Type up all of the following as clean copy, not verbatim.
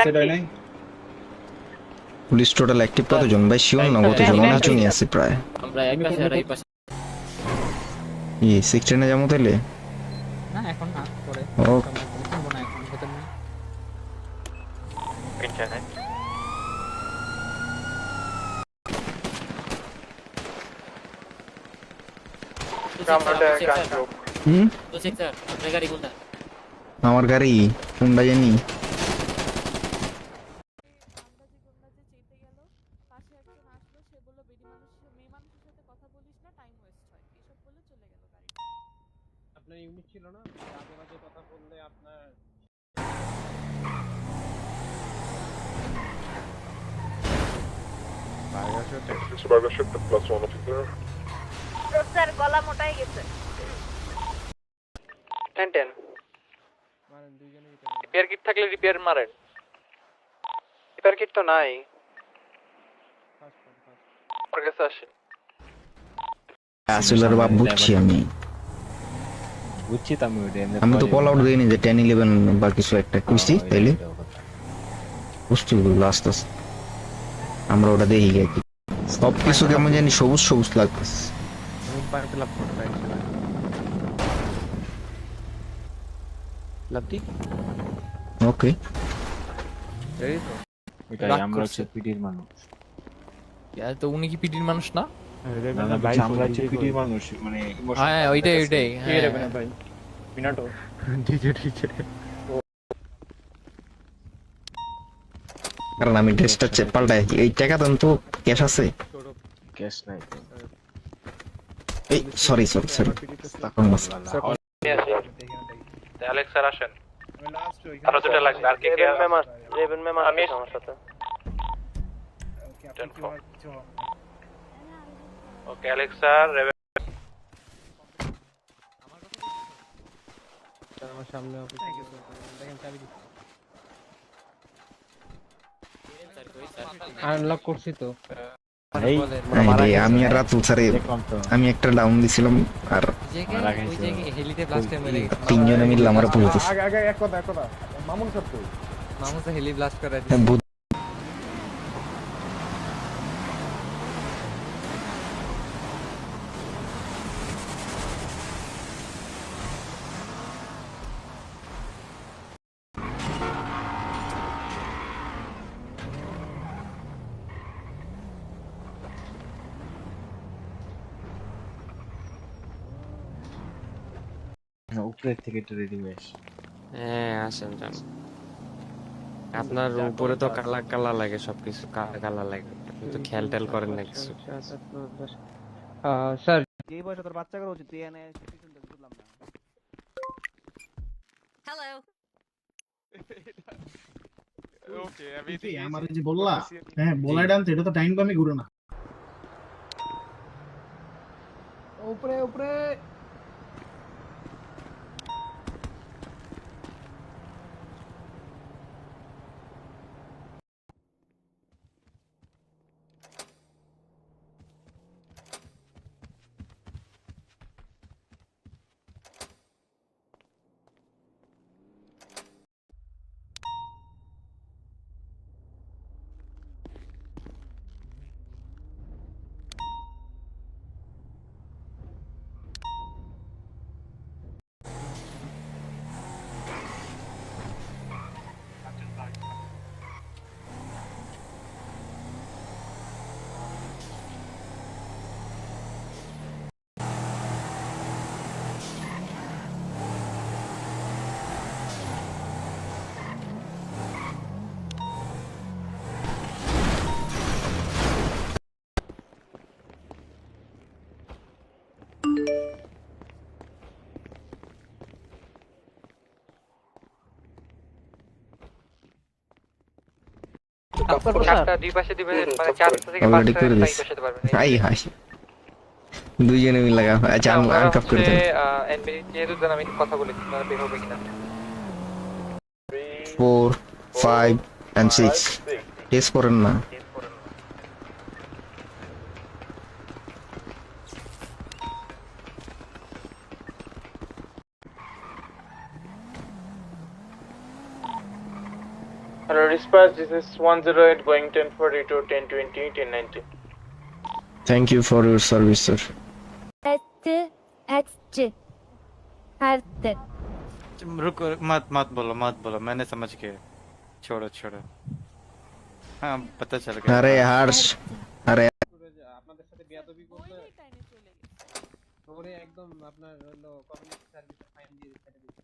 Set হয় নাই। Police total active কতজন ভাই শিওর না কতজন? 19 জনই আছে প্রায়। আমরা এক পাশে আর এই পাশে ই 16 এ যাবো তাইলে? না এখন না, পরে ও সময় করে কিনবো না, এখন ভেতর নেই। ইন্টারনেট হুম তো সেক্টর আপনার গাড়ি কোনটা? আমার গাড়ি কোনটা জানি? আপনার ইউনিট ছিল না, আগে বাজে কথা বললে আপনার Supervisor plus one officer. Sir গলা মোটাই গেছে। 10 মারেন দুইজনেই। রিপেয়ার কিট থাকলে রিপেয়ার মারেন। রিপেয়ার কিট তো নাই। আমার কাছে আসে। আসলের বাপ বুঝছি আমি। বুঝছি তো আমি তো কল আউট দেইনি যে 10 11 বা কিছু একটা কুইছি তাইলে বুঝছি লাস্ট আমরা ওটা দেখি গেছি সব কিছু কেমন জানি সবুজ সবুজ লাগতেছে। ওকে আমরা হচ্ছে পিডির মানুষ। তো উনি কি পিটির মানুষ না? আমরা হচ্ছে পিডির মানুষ, মানে হ্যাঁ ওইটাই ওইটাই। ভাই মিনাটো কারণ আমি ড্রেসটা পাল্টাই এই টাকা দেন তো ক্যাশ আছে? ক্যাশ নাই তো। এই sorry sorry sorry Alex sir আসেন। লাস্ট ওই আরো দুটো লাগবে আর কে কে? রেবেন ম্যাম আমি আছে আমার সাথে। ওকে অ্যালেক্স স্যার আমার সামনে অফিস দেখেন চাবি দিচ্ছি। আনলক করছি তো। এই আমি আর রাতুল স্যারে দেখলাম তো আমি একটা ডাউন দিছিলাম আর ওই জায়গায় হেলিতে ব্লাস্টে মেরে গেছে। তিনজনে মিলে আমার বলতেছে আগে আগে এক কথা মামুন স্যার তো মামুন তো হেলি ব্লাস্ট করে দিয়েছে। উপরের থেকে একটু রেডি হয়ে আসি। হ্যাঁ আসেন যান। আপনার উপরে তো কালা কালা লাগে, সবকিছু কালা কালা লাগে, আপনি তো খেয়াল টেল করেন না কিছু। স্যার যেই বয়সে তোর বাচ্চা করা উচিত তুই এনে পিছন থেকে বুঝলাম না। হ্যালো ওকে আমি আমার যে বললা হ্যাঁ বলাই ডান এটা তো টাইম কমই ঘুরে না। উপরে উপরে চারটা দুই পাশে দিবেন, মানে চারটা থেকে অলরেডি পাঁচটা করে সাইড দিস বসাতে পারবেন। হাই হাই দুইজনে মিলে লাগা। আচ্ছা আমি আনকাপ করে দেন। এনবি যেহেতু জান আমি কথা বলেছি আপনারা বের হবে কিনা। 4 5 and 6 টেস্ট করেন না। dispatch, this is 108 going 1040 to 1020, 1090. Thank you for your service, sir. रुको मत बोलो मैंने समझ के छोड़ो हाँ पता चल गया अरे हर्ष, अरे আপনাদের সাথে বেয়াদবি করলে ধরে একদম আপনার হলো কমিউনিটি সার্ভিসে ফাইন দিয়ে ছেড়ে দিচ্ছে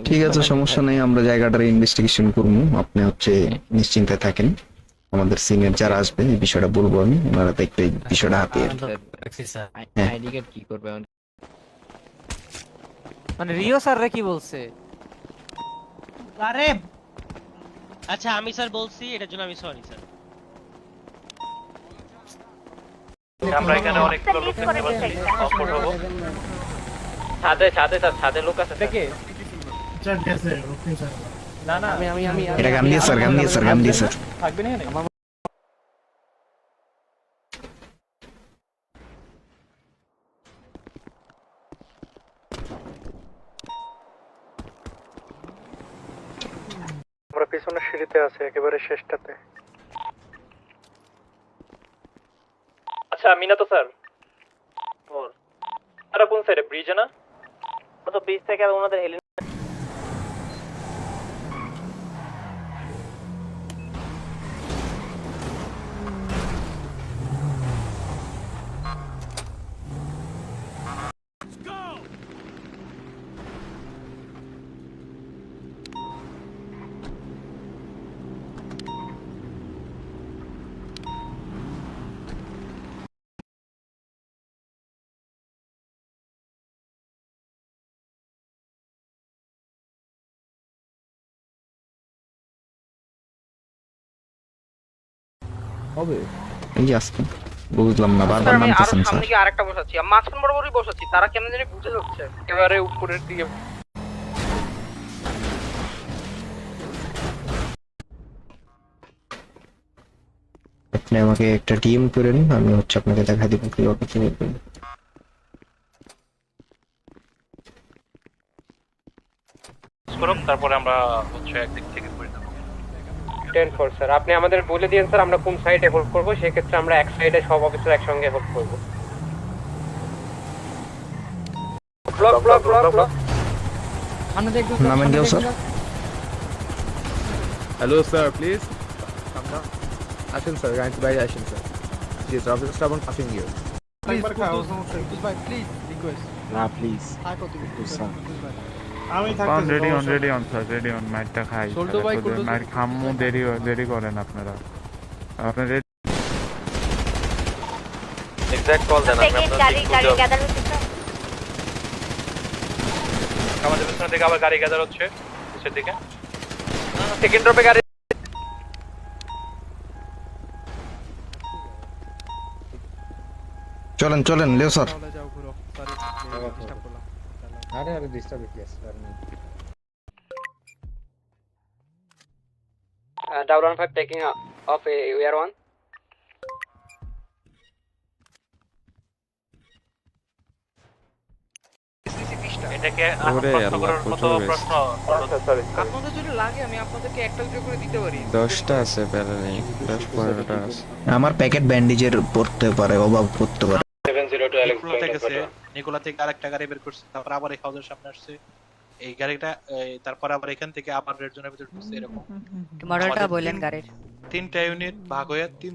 ঠিক আছে, সমস্যা নেই, আমরা জায়গাটার ইনভেস্টিগেশন করবো। আপনি হচ্ছে নিশ্চিন্তে থাকেন, আমাদের সিনিয়র যারা আসবে এই বিষয়টা বলবো আমি, ওনারা দেখবে এই বিষয়টা হাতে আইডি কার্ড কি করবে মানে রিও স্যার রে কি বলছে? আরে আচ্ছা আমি স্যার বলছি, এটার জন্য আমি সরি স্যার। আমরা এখানে অনেকগুলো লোক দেখতে পাচ্ছি অফবোর্ড হবো ছাদে লোক আছে দেখে স্যার গেছে ওকে স্যার। না আমি এটা গান দিয়ে স্যার, গান দিয়ে স্যার। থাকবে না এখানে? আমরা পিছনের সিঁড়িতে আছে একেবারে শেষটাতে। আচ্ছা মিনাতো স্যার আর কোন সাইডে ব্রিজে না? তো ব্রিজ থেকে ওনাদের হেলি এই যে আসতে বুঝলাম না, বারবার নামতেছেন স্যার। কি আরেকটা বসাচ্ছি, মাঝখান বরাবরই বসাচ্ছি, তারা কেমন জানি বুঝে যাচ্ছে। এবারে উপরের দিকে আপনি আমাকে একটা টিম করে নিন, আমি হচ্ছে আপনাকে দেখা দিব কিভাবে কি করবেন। করুন, তারপরে আমরা হচ্ছে একদিক থেকে করে দেব। 10-4 স্যার, আপনি আমাদের বলে দিয়েন স্যার আমরা কোন সাইডে হোল্ড করব, সেই ক্ষেত্রে আমরা এক সাইডে সব অফিসার একসঙ্গে হোল্ড করব। ব্লক নামেন দিও স্যার। হ্যালো স্যার, প্লিজ আসেন স্যার, গাড়িতে বাইরে আসেন স্যার। জি sir, officer staff passing you. না প্লিজ স্যার, আমি থাকতে ready on sir, ready on. মাইটটা খাই মাইট খামু, দেরি করেন আপনারা। আপনারা এক্সাক্ট কল দেন, আমরা গাড়ি গ্যাদার হচ্ছে স্যার। আমাদের পিছন থেকে আবার গাড়ি গ্যাদার হচ্ছে নিচের দিকে। সেকেন্ড ড্রপে গাড়ি। চলেন লেও স্যার। আরে ডিস্টার্ব কি আছে sir? Down 15 taking off AR 1. এটাকে প্রশ্ন করার মতো প্রশ্ন আপনাদের যদি লাগে আমি আপনাদেরকে একটা দুটো করে দিতে পারি। 10টা আছে প্যারানি, 10-15টা আছে। আমার প্যাকেট ব্যান্ডেজের পড়তে পারে, অভাব করতে পারে। 702 নিকোলা থেকে নিকোলা থেকে আরেকটা গাড়ি বের করছে, তারপর আবার এই হাউসের সামনে আসছে এই গাড়িটা, তারপর আবার এখান থেকে আবার রেড জোনের ভিতর ঢুকছে। এরকম মডেলটা বলেন গাড়ির। 3টা ইউনিট ভাগ হয়ে 3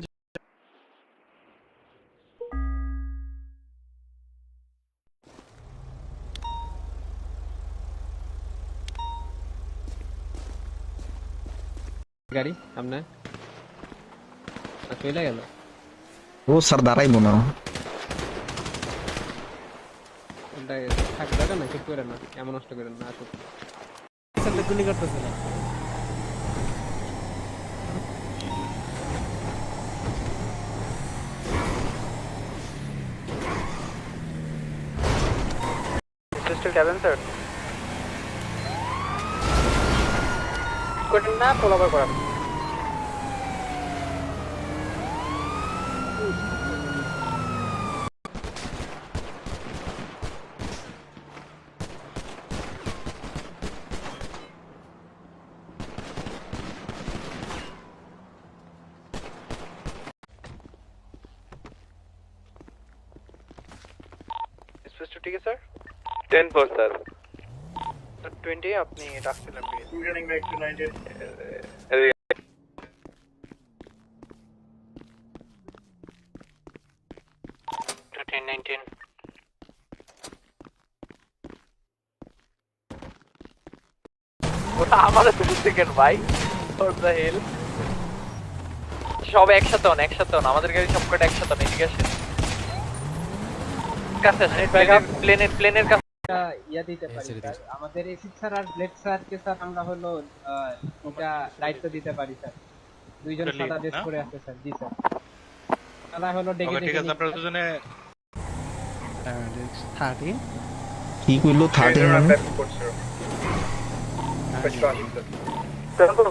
গাড়ি সামনে চলে গেল। ও স্যার দাঁড়াইবো না, থাকবে না, চুপ করে না, এমন নষ্ট করেন না। আসুক গুলি করতেছে না। সিস্টেম ক্যাবিন স্যার কোড না ফলো করা। ঠিক আছে স্যার 10-4 স্যার 20 আপনি রাখছিলেন Returning back to 19. আমাদের 2 সেকেন্ড ভাই হোয়াট দ্য হেল সব একসাথে হন আমাদের গাড়ি সবকটা একসাথে হন ঠিক আছে কাছে প্লেনের কাছে ইয়া দিতে পারি স্যার আমাদের এসিড স্যার আর ব্লেড স্যারকে স্যার আমরা হলো এটা দায়িত্ব দিতে পারি স্যার দুইজন সাদা ড্রেস করে আছে স্যার জি স্যার তারা হলো ডেকে ঠিক আছে আপনারা দুজনে 13 কি কইলো 13 মানে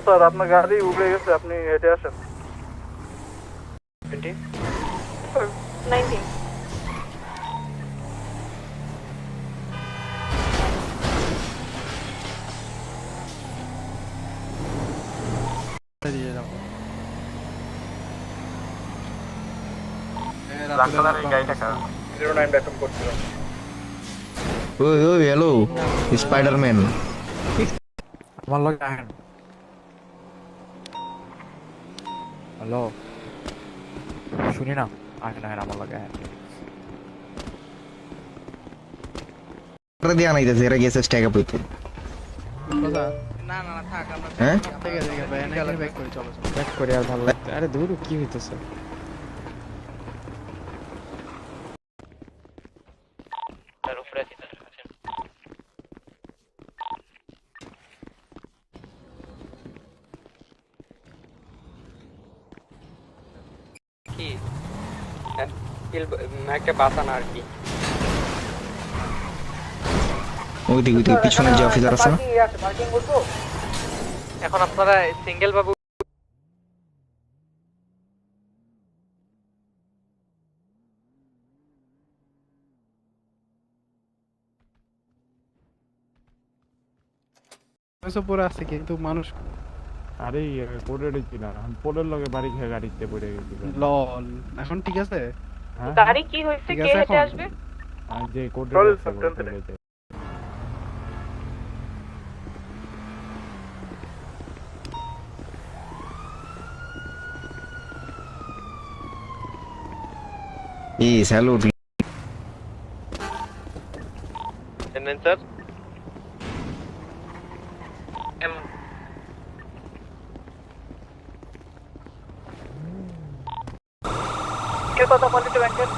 স্যার আপনার গাড়ি উড়ে গেছে আপনি হেঁটে আসেন 19 09 ব্যাকআপ করছিল ওই ওই হ্যালো স্পাইডারম্যান আমার লগে আহেন হ্যালো শুনি না আহেন আমার লগে আহেন করে দিয়া নাইতেছে এরা গেছে স্ট্যাক আপ হইতে না থাক আমরা হ্যাঁ ঠিক আছে ব্যাক করে চলো ব্যাক করে আর ভালো লাগছে আরে দূর কি হইতেছে তার উপরে আছি তার আছেন কি একটা বাসানা আর কি ওইদিকে পিছনে যে অফিসার আছে না এখন আপনারা সিঙ্গেল বাবু পরে আছে কিন্তু মানুষ আরে পড়ে ছিল আমি পড়ের লগে বাড়ি খেয়ে গাড়িতে পড়ে গেছি লল এখন ঠিক আছে গাড়ি কি হইছে কে হেঁটে আসবে আর যে কোর্টে এই স্যালুট এন্ড স্যার কে কথা বলতে ব্যাংকের